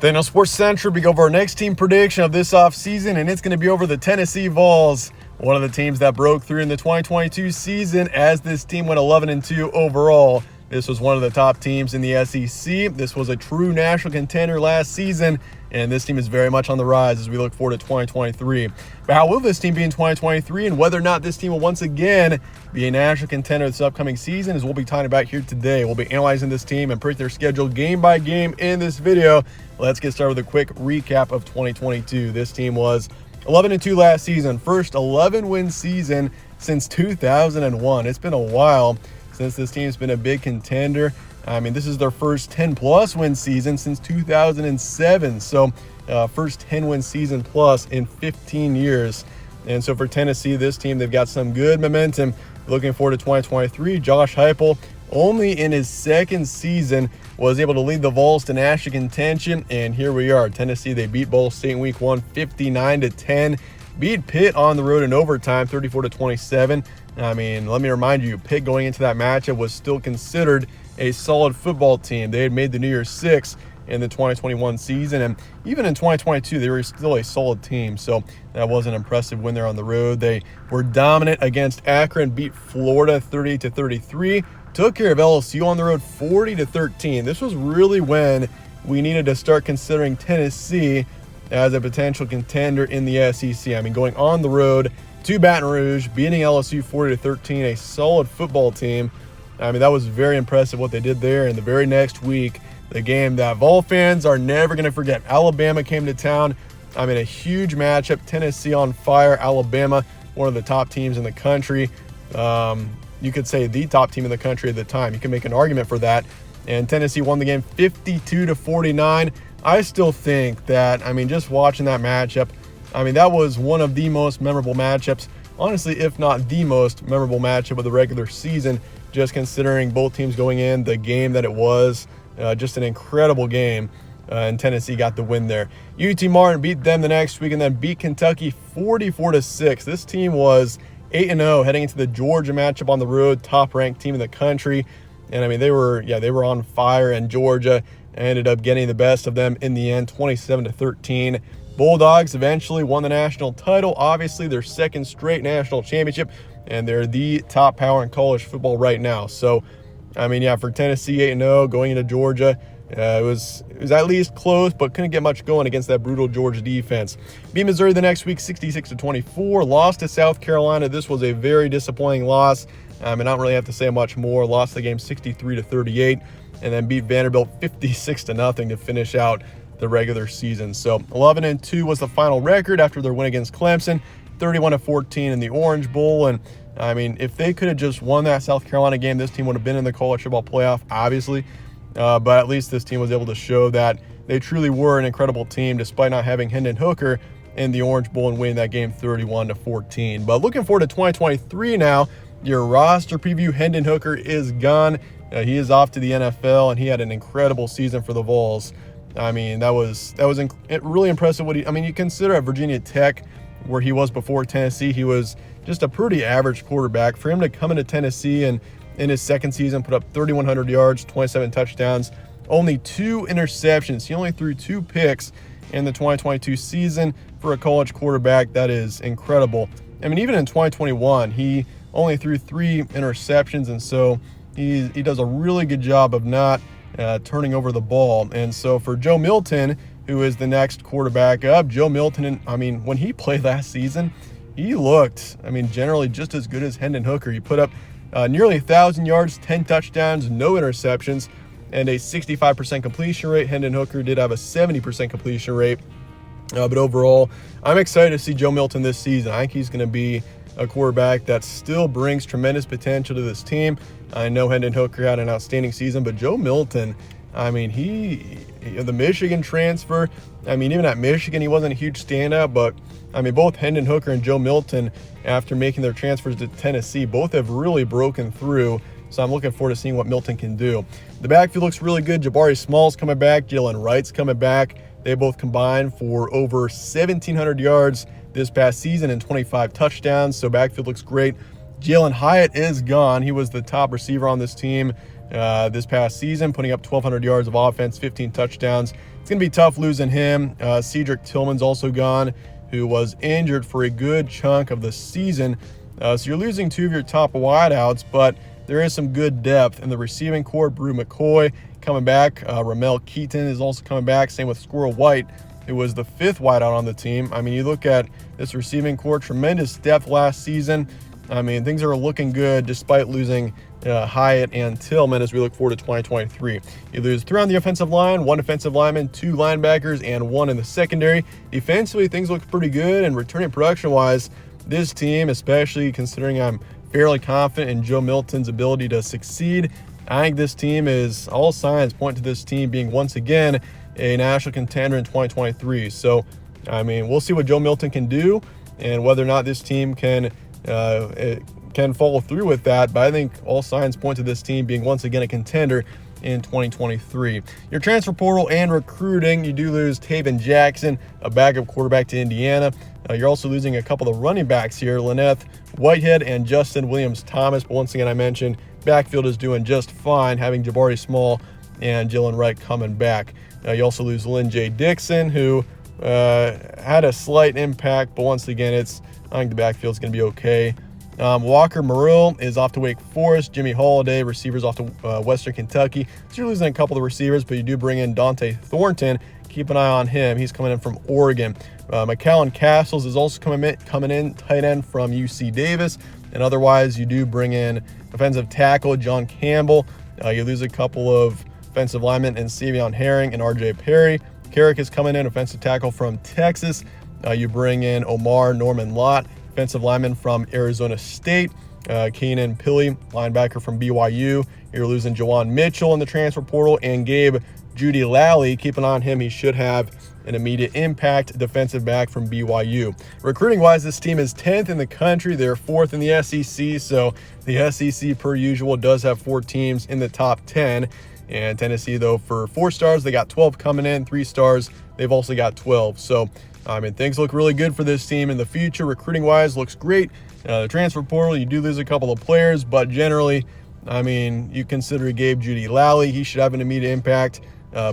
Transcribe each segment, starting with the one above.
Then on Sports Central, we go over our next team prediction of this offseason, and it's going to be over the Tennessee Vols, one of the teams that broke through in the 2022 season as this team went 11-2 overall. This was one of the top teams in the SEC. This was a true national contender last season, and this team is very much on the rise as we look forward to 2023. But how will this team be in 2023, and whether or not this team will once again be a national contender this upcoming season is what we'll be talking about here today. We'll be analyzing this team and predict their schedule game by game in this video. Let's get started with a quick recap of 2022. This team was 11-2 last season, first 11-win season since 2001. It's been a while since this team's been a big contender. I mean, this is their first 10-plus win season since 2007. So first 10-win season plus in 15 years. And so for Tennessee, this team, they've got some good momentum. Looking forward to 2023, Josh Heupel, only in his second season, was able to lead the Vols to national contention. And here we are. Tennessee, they beat Ball State in week 1, 59-10. Beat Pitt on the road in overtime, 34-27. I mean, let me remind you, Pitt going into that matchup was still considered a solid football team. They had made the New Year's Six in the 2021 season, and even in 2022, they were still a solid team. So that was an impressive win there on the road. They were dominant against Akron, beat Florida 38-33, took care of LSU on the road 40-13. This was really when we needed to start considering Tennessee as a potential contender in the SEC. I mean, going on the road to Baton Rouge, beating LSU 40-13, a solid football team. I mean, that was very impressive what they did there. And the very next week, the game that Vol fans are never going to forget. Alabama came to town. I mean, a huge matchup. Tennessee on fire. Alabama, one of the top teams in the country. You could say the top team in the country at the time. You can make an argument for that. And Tennessee won the game 52-49. I still think that, I mean, just watching that matchup, I mean, that was one of the most memorable matchups, honestly, if not the most memorable matchup of the regular season, just considering both teams going in, the game that it was, just an incredible game, and Tennessee got the win there. UT Martin beat them the next week and then beat Kentucky 44-6. This team was 8-0 heading into the Georgia matchup on the road, top-ranked team in the country, and I mean, they were on fire, and Georgia ended up getting the best of them in the end, 27-13. Bulldogs eventually won the national title, obviously their second straight national championship, and they're the top power in college football right now. So, I mean, yeah, for Tennessee 8-0 going into Georgia, it was at least close, but couldn't get much going against that brutal Georgia defense. Beat Missouri the next week 66-24, lost to South Carolina. This was a very disappointing loss. I mean, I don't really have to say much more. Lost the game 63-38, and then beat Vanderbilt 56-0 to finish out the regular season. So 11-2 was the final record after their win against Clemson, 31-14 in the Orange Bowl. And I mean, if they could have just won that South Carolina game, this team would have been in the college football playoff, obviously. But at least this team was able to show that they truly were an incredible team despite not having Hendon Hooker in the Orange Bowl and winning that game 31-14. But looking forward to 2023 now, your roster preview, Hendon Hooker is gone. He is off to the NFL, and he had an incredible season for the Vols. I mean, that was really impressive. You consider at Virginia Tech, where he was before Tennessee, he was just a pretty average quarterback. For him to come into Tennessee and in his second season put up 3,100 yards, 27 touchdowns, only 2 interceptions. He only threw 2 picks in the 2022 season for a college quarterback. That is incredible. I mean, even in 2021, he only threw 3 interceptions, and so he does a really good job of not turning over the ball. And so for Joe Milton, who is the next quarterback up, Joe Milton, I mean, when he played last season, he looked, I mean, generally just as good as Hendon Hooker. He put up nearly 1,000 yards, 10 touchdowns, no interceptions, and a 65% completion rate. Hendon Hooker did have a 70% completion rate. But overall, I'm excited to see Joe Milton this season. I think he's going to be a quarterback that still brings tremendous potential to this team. I know Hendon Hooker had an outstanding season, but Joe Milton, I mean, the Michigan transfer, I mean, even at Michigan, he wasn't a huge standout, but I mean, both Hendon Hooker and Joe Milton, after making their transfers to Tennessee, both have really broken through. So I'm looking forward to seeing what Milton can do. The backfield looks really good. Jabari Small's coming back. Jalen Wright's coming back. They both combined for over 1,700 yards this past season and 25 touchdowns. So backfield looks great. Jalen Hyatt is gone. He was the top receiver on this team this past season, putting up 1,200 yards of offense, 15 touchdowns. It's going to be tough losing him. Cedric Tillman's also gone, who was injured for a good chunk of the season. So you're losing two of your top wideouts, but there is some good depth in the receiving core. Brew McCoy coming back. Ramel Keaton is also coming back. Same with Squirrel White, who was the fifth wideout on the team. I mean, you look at this receiving core, tremendous depth last season. I mean, things are looking good despite losing Hyatt and Tillman as we look forward to 2023. You lose 3 on the offensive line, 1 defensive lineman, 2 linebackers, and 1 in the secondary. Defensively, things look pretty good, and returning production-wise, this team, especially considering I'm fairly confident in Joe Milton's ability to succeed, I think this team is, all signs point to this team being once again a national contender in 2023. So, I mean, we'll see what Joe Milton can do and whether or not this team can follow through with that. But I think all signs point to this team being once again a contender in 2023. Your transfer portal and recruiting, you do lose Taven Jackson, a backup quarterback to Indiana. You're also losing a couple of running backs here, Lynette Whitehead and Justin Williams-Thomas. But once again, I mentioned backfield is doing just fine, having Jabari Small and Jalen Wright coming back. You also lose Lynn J. Dixon, who had a slight impact, but once again, I think the backfield is going to be okay. Walker Merrill is off to Wake Forest. Jimmy Holiday, receivers, off to Western Kentucky. So you're losing a couple of receivers, but you do bring in Dante Thornton. Keep an eye on him. He's coming in from Oregon. McAllen Castles is also coming in, tight end from UC Davis. And otherwise, you do bring in offensive tackle John Campbell. You lose a couple of offensive linemen in Savion Herring and RJ Perry. Carrick is coming in, offensive tackle from Texas. You bring in Omar Norman Lott, offensive lineman from Arizona State. Keenan Pilley, linebacker from BYU. You're losing Jawan Mitchell in the transfer portal, and Gabe Judy Lally. Keep an eye on him. He should have an immediate impact, defensive back from BYU. Recruiting-wise, this team is 10th in the country. They're 4th in the SEC, so the SEC, per usual, does have 4 teams in the top 10. And Tennessee, though, for 4 stars, they got 12 coming in. 3 stars, they've also got 12. So, I mean, things look really good for this team in the future. Recruiting-wise, looks great. The transfer portal, you do lose a couple of players, but generally, I mean, you consider Gabe Judy Lally. He should have an immediate impact.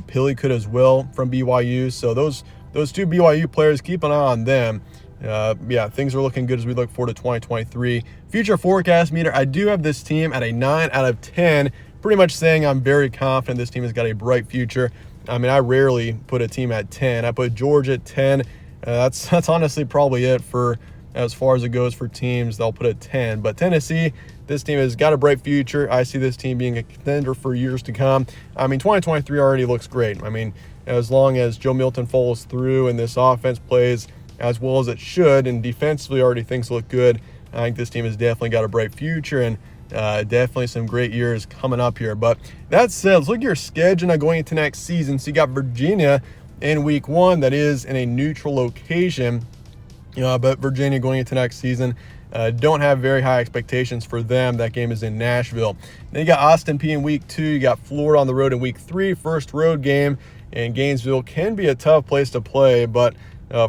Pilley could as well from BYU. So those 2 BYU players, keep an eye on them. Yeah, things are looking good as we look forward to 2023. Future forecast meter, I do have this team at a 9 out of 10, pretty much saying I'm very confident this team has got a bright future. I mean, I rarely put a team at 10. I put Georgia at 10. That's honestly probably it for as far as it goes for teams. They'll put at 10. But Tennessee, this team has got a bright future. I see this team being a contender for years to come. I mean, 2023 already looks great. I mean, as long as Joe Milton follows through and this offense plays as well as it should, and defensively already things look good, I think this team has definitely got a bright future and definitely some great years coming up here. But that said, let's look at your schedule now going into next season. So you got Virginia in week 1. That is in a neutral location. But Virginia going into next season, don't have very high expectations for them. That game is in Nashville. Then you got Austin Peay in week 2. You got Florida on the road in week 3. First road game, and Gainesville can be a tough place to play, but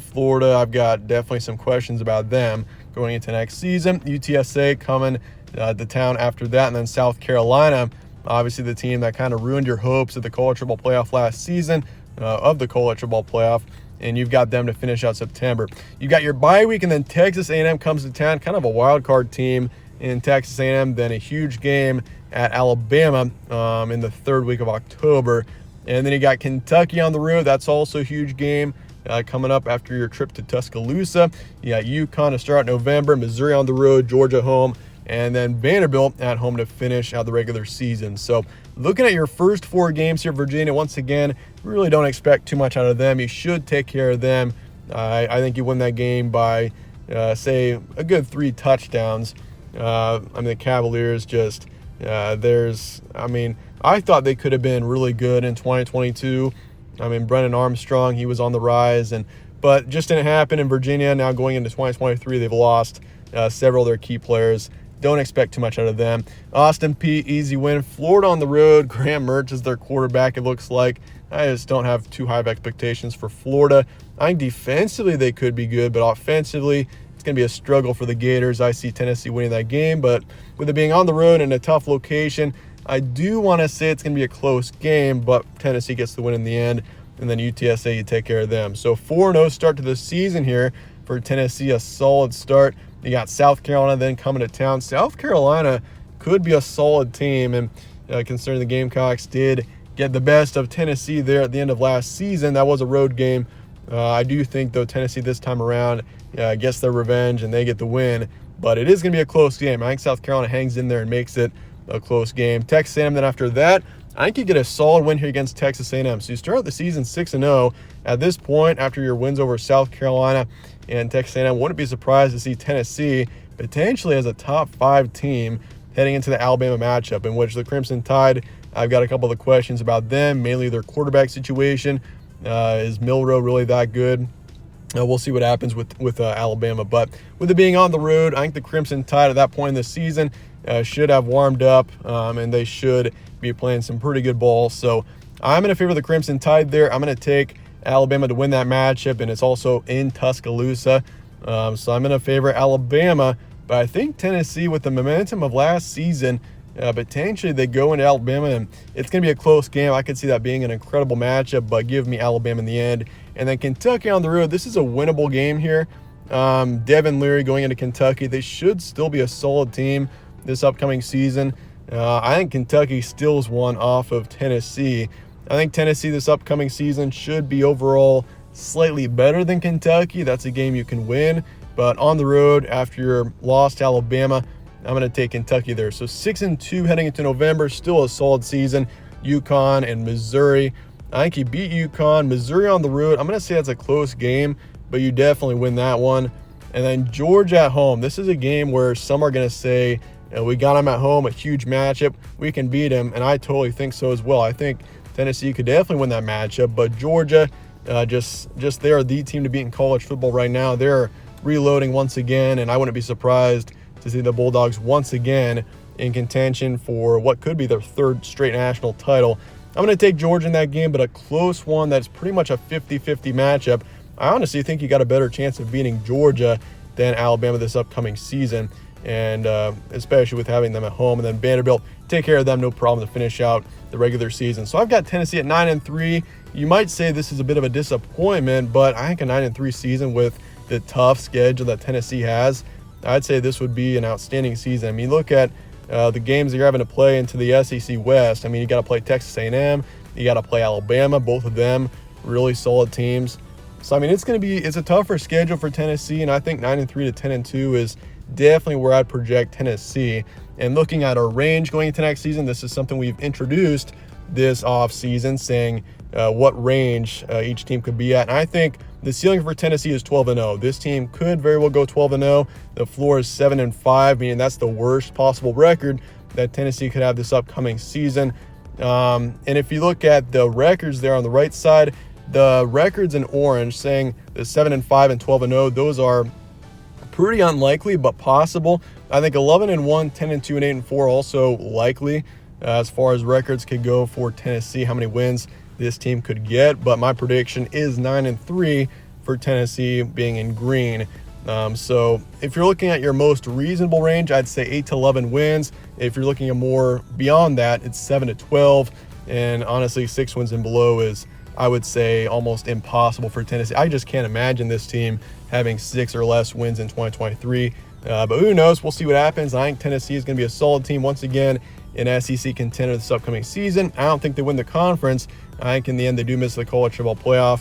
Florida, I've got definitely some questions about them going into next season. UTSA coming to town after that, and then South Carolina, obviously the team that kind of ruined your hopes at the college football playoff last season, of the college football playoff, and you've got them to finish out September. You got your bye week, and then Texas A&M comes to town, kind of a wild card team in Texas A&M, then a huge game at Alabama in the 3rd week of October. And then you got Kentucky on the road. That's also a huge game coming up after your trip to Tuscaloosa. You got UConn to start November, Missouri on the road, Georgia home, and then Vanderbilt at home to finish out the regular season. So looking at your first 4 games here, Virginia, once again, we really don't expect too much out of them. You should take care of them. I think you win that game by, say, a good 3 touchdowns. I mean, the Cavaliers just, I thought they could have been really good in 2022. I mean, Brennan Armstrong, he was on the rise, but just didn't happen in Virginia. Now going into 2023, they've lost several of their key players. Don't expect too much out of them. Austin Peay, easy win. Florida on the road. Graham Mertz is their quarterback, it looks like. I just don't have too high of expectations for Florida. I think defensively they could be good, but offensively, it's going to be a struggle for the Gators. I see Tennessee winning that game, but with it being on the road in a tough location, I do want to say it's going to be a close game, but Tennessee gets the win in the end, and then UTSA, you take care of them. So 4-0 start to the season here for Tennessee, a solid start. You got South Carolina then coming to town. South Carolina could be a solid team, and considering the Gamecocks did get the best of Tennessee there at the end of last season, that was a road game. I do think, though, Tennessee this time around gets their revenge and they get the win, but it is going to be a close game. I think South Carolina hangs in there and makes it a close game. Texas A&M then after that, I think you get a solid win here against Texas A&M. So you start out the season 6-0. At this point, after your wins over South Carolina and Texas A&M, wouldn't be surprised to see Tennessee potentially as a top 5 team heading into the Alabama matchup, in which the Crimson Tide, I've got a couple of questions about them, mainly their quarterback situation. Is Milroe really that good? We'll see what happens with Alabama. But with it being on the road, I think the Crimson Tide at that point in the season should have warmed up, and they should be playing some pretty good ball. So I'm going to favor the Crimson Tide there. I'm going to take Alabama to win that matchup, and it's also in Tuscaloosa. So I'm going to favor Alabama. But I think Tennessee, with the momentum of last season, potentially they go into Alabama, and it's going to be a close game. I could see that being an incredible matchup, but give me Alabama in the end. And then Kentucky on the road. This is a winnable game here. Devin Leary going into Kentucky. They should still be a solid team this upcoming season. I think Kentucky steals one off of Tennessee. I think Tennessee this upcoming season should be overall slightly better than Kentucky. That's a game you can win. But on the road, after your loss to Alabama, I'm going to take Kentucky there. So 6-2 heading into November, still a solid season. UConn and Missouri. I think you beat UConn. Missouri on the road, I'm going to say that's a close game, but you definitely win that one. And then Georgia at home. This is a game where some are going to say, we got them at home, a huge matchup. We can beat them, and I totally think so as well. I think Tennessee could definitely win that matchup, but Georgia, just they are the team to beat in college football right now. They're reloading once again, and I wouldn't be surprised to see the Bulldogs once again in contention for what could be their 3rd straight national title. I'm going to take Georgia in that game, but a close one that's pretty much a 50-50 matchup. I honestly think you got a better chance of beating Georgia than Alabama this upcoming season, and especially with having them at home. And then Vanderbilt, take care of them, no problem to finish out the regular season. So I've got Tennessee at 9-3. You might say this is a bit of a disappointment, but I think a 9-3 season with the tough schedule that Tennessee has, I'd say this would be an outstanding season. I mean, look at the games that you're having to play into the SEC West. I mean, you got to play Texas A&M, you got to play Alabama, both of them really solid teams. So I mean, it's a tougher schedule for Tennessee, and I think 9-3 to 10-2 is definitely where I'd project Tennessee. And looking at our range going into next season, this is something we've introduced this off season, saying what range each team could be at. And I think the ceiling for Tennessee is 12-0. This team could very well go 12-0. The floor is 7-5, meaning that's the worst possible record that Tennessee could have this upcoming season. And if you look at the records there on the right side, the records in orange saying the 7-5 and 12-0, those are pretty unlikely but possible. I think 11-1, 10-2, and 8-4 also likely as far as records could go for Tennessee, how many wins this team could get. But my prediction is 9-3 for Tennessee, being in green. So if you're looking at your most reasonable range, I'd say 8-11 wins. If you're looking at more beyond that, it's 7-12. And honestly, 6 wins and below is, I would say, almost impossible for Tennessee. I just can't imagine this team having 6 or less wins in 2023. But who knows? We'll see what happens. I think Tennessee is going to be a solid team once again in SEC contender this upcoming season. I don't think they win the conference. I think in the end they do miss the college football playoff.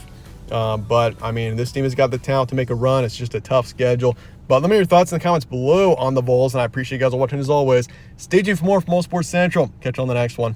But, I mean, this team has got the talent to make a run. It's just a tough schedule. But let me know your thoughts in the comments below on the Vols, and I appreciate you guys watching as always. Stay tuned for more from All Sports Central. Catch you on the next one.